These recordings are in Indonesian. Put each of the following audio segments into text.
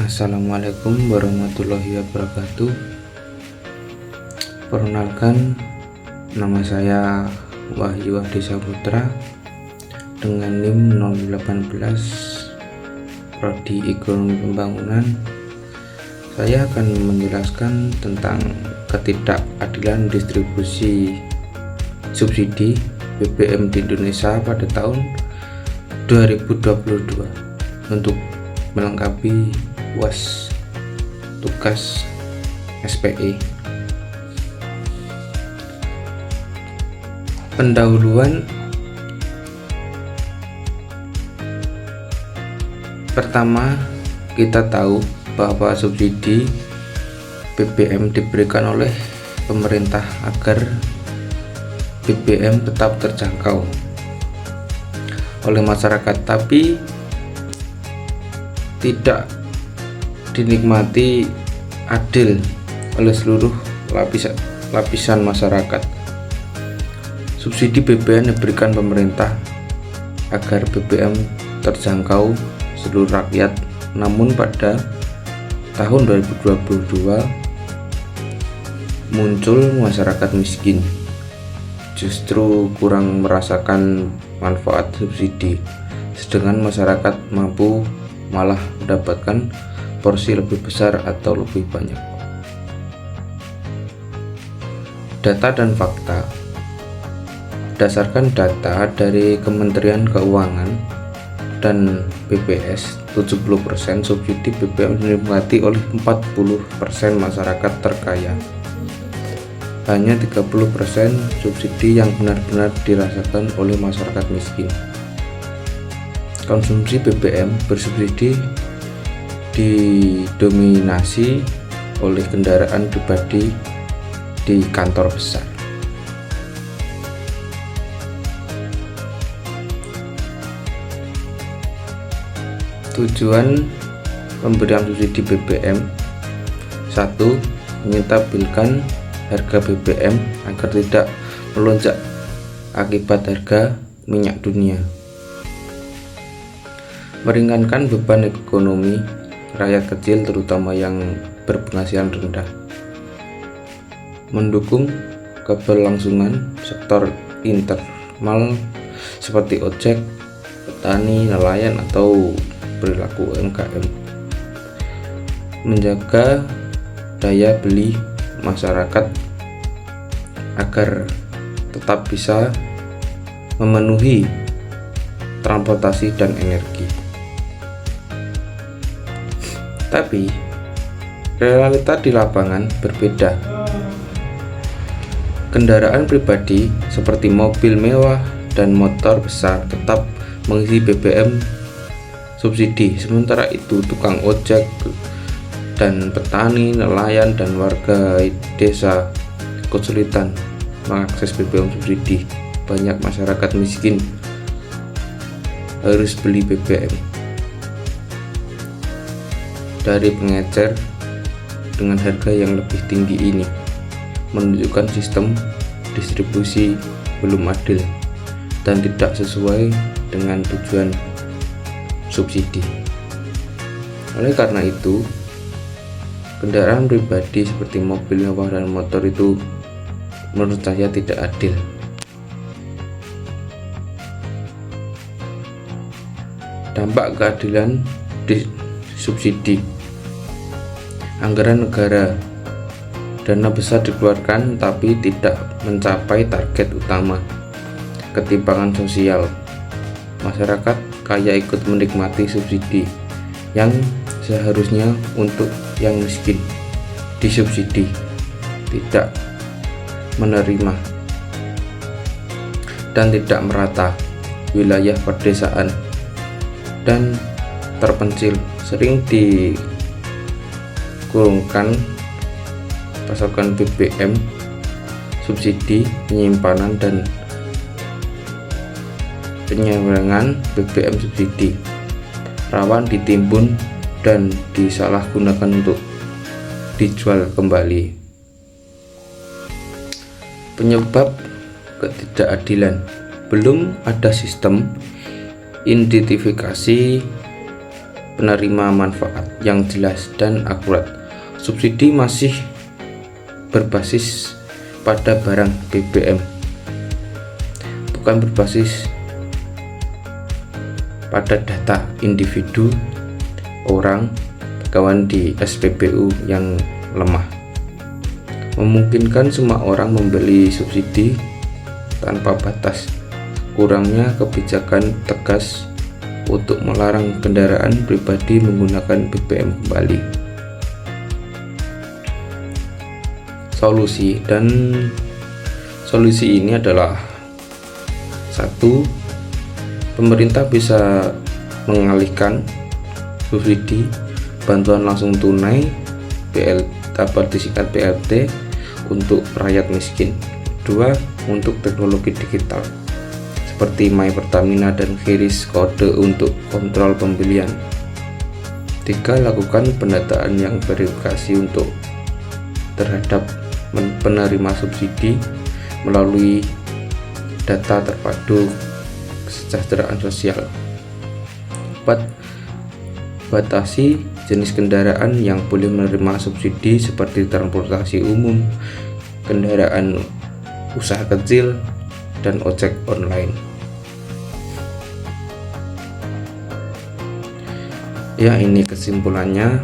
Assalamualaikum warahmatullahi wabarakatuh. Perkenalkan, nama saya Wahyu Adi Saputra dengan NIM 018 Prodi Ekonomi Pembangunan. Saya akan menjelaskan tentang ketidakadilan distribusi subsidi BBM di Indonesia pada tahun 2022 untuk melengkapi UAS tugas SPE. Pendahuluan. Pertama, kita tahu bahwa subsidi BBM diberikan oleh pemerintah agar BBM tetap terjangkau oleh masyarakat, tapi tidak dinikmati adil oleh seluruh lapisan masyarakat. Subsidi BBM diberikan pemerintah agar BBM terjangkau seluruh rakyat, namun pada tahun 2022 muncul masyarakat miskin justru kurang merasakan manfaat subsidi, sedangkan masyarakat mampu malah mendapatkan porsi lebih besar atau lebih banyak. Data dan fakta. Berdasarkan data dari Kementerian Keuangan dan BPS, 70% subsidi BBM dinikmati oleh 40% masyarakat terkaya. Hanya 30% subsidi yang benar-benar dirasakan oleh masyarakat miskin. Konsumsi BBM bersubsidi didominasi oleh kendaraan pribadi di kantor besar. Tujuan pemberian subsidi BBM: 1. Menstabilkan harga BBM agar tidak melonjak akibat harga minyak dunia. Meringankan beban ekonomi rakyat kecil, terutama yang berpenghasilan rendah. Mendukung keberlangsungan sektor informal seperti ojek, petani, nelayan, atau perilaku UMKM. Menjaga daya beli masyarakat agar tetap bisa memenuhi transportasi dan energi. Tapi realita di lapangan berbeda. Kendaraan pribadi seperti mobil mewah dan motor besar tetap mengisi BBM subsidi, sementara itu tukang ojek dan petani, nelayan, dan warga desa kesulitan mengakses BBM subsidi. Banyak masyarakat miskin harus beli BBM dari pengecer dengan harga yang lebih tinggi. Ini menunjukkan sistem distribusi belum adil dan tidak sesuai dengan tujuan subsidi. Oleh karena itu, kendaraan pribadi seperti mobil mewah dan motor itu menurut saya tidak adil. Dampak keadilan di subsidi. Anggaran negara, dana besar dikeluarkan tapi tidak mencapai target utama. Ketimpangan sosial. Masyarakat kaya ikut menikmati subsidi yang seharusnya untuk yang miskin disubsidi, tidak menerima dan tidak merata. Wilayah pedesaan dan terpencil sering dikurungkan pasokan BBM subsidi, penyimpanan dan penyaluran BBM subsidi rawan ditimbun dan disalahgunakan untuk dijual kembali. Penyebab ketidakadilan: belum ada sistem identifikasi penerima manfaat yang jelas dan akurat. Subsidi masih berbasis pada barang BBM, bukan berbasis pada data individu orang pegawai di SPBU yang lemah. Memungkinkan semua orang membeli subsidi tanpa batas. Kurangnya kebijakan tegas untuk melarang kendaraan pribadi menggunakan BBM kembali. Solusi ini adalah: 1. Pemerintah bisa mengalihkan subsidi bantuan langsung tunai dapat disingkat BLT untuk rakyat miskin. 2. Untuk teknologi digital seperti My Pertamina dan QRIS kode untuk kontrol pembelian. 3. Lakukan pendataan yang verifikasi untuk terhadap penerima subsidi melalui data terpadu kesejahteraan sosial. 4. Batasi jenis kendaraan yang boleh menerima subsidi seperti transportasi umum, kendaraan usaha kecil, dan ojek online. Ya, ini kesimpulannya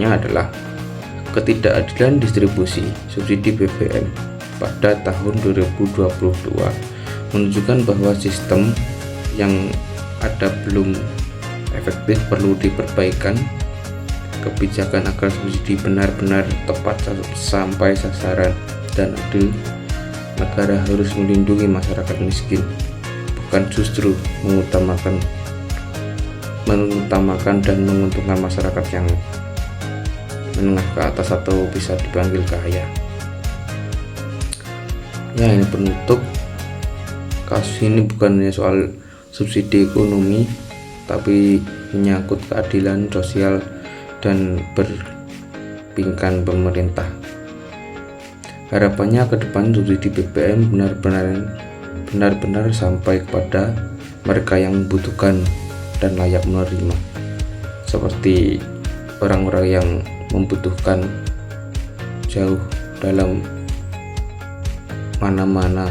adalah ketidakadilan distribusi subsidi BBM pada tahun 2022 menunjukkan bahwa sistem yang ada belum efektif, perlu diperbaikan kebijakan agar subsidi benar-benar tepat sampai sasaran dan adil. Negara harus melindungi masyarakat miskin, bukan justru mengutamakan dan menguntungkan masyarakat yang menengah ke atas atau bisa dipanggil kaya. Ya, ini penutup. Kasus ini bukan hanya soal subsidi ekonomi, tapi menyangkut keadilan sosial dan berpingkan pemerintah. Harapannya ke depan subsidi BBM benar-benar sampai kepada mereka yang membutuhkan dan layak menerima, seperti orang-orang yang membutuhkan jauh dalam mana-mana